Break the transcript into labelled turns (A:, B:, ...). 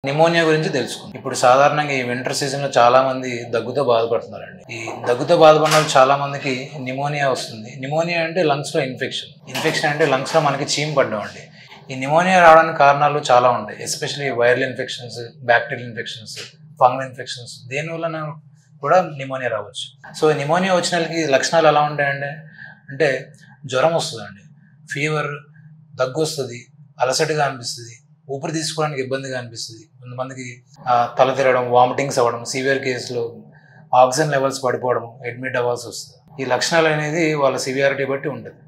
A: Pneumonia గురించి తెలుసుకుందాం. ఇప్పుడు సాధారణంగా ఈ వింటర్ సీజన్‌లో చాలామంది దగ్గుతో బాధపడుతున్నారండి. ఈ దగ్గుతో బాధపడిన వాళ్ళు చాలా మందికి నిమోనియా వస్తుంది. నిమోనియా అంటే లంగ్స్‌లో ఇన్ఫెక్షన్. ఇన్ఫెక్షన్ అంటే లంగ్స్‌లో మనకి చీము పడడం అండి. ఈ నిమోనియా రావడానికి కారణాలు చాలా ఉంటాయి. Especially viral infections, bacterial infections, fungal infections దేనివల్లన కూడా నిమోనియా రావచ్చు. సో, నిమోనియా వచ్చిన వాళ్ళకి లక్షణాలు ఎలా ఉంటాయండి? అంటే జ్వరం వస్తదండి, ఫీవర్, దగ్గొస్తది, అలసటగా అనిపిస్తది, ఊపిరి తీసుకోవడానికి ఇబ్బందిగా అనిపిస్తది. కొంతమందికి తల తిరగడం, వామిటింగ్స్ అవ్వడం, సివియర్ కేస్‌లో ఆక్సిజన్ లెవెల్స్ పడిపోవడం, అడ్మిట్ అవ్వాల్సి వస్తది. ఈ లక్షణాలు అనేది వాళ్ళ సివియారిటీ బట్టి ఉంటది.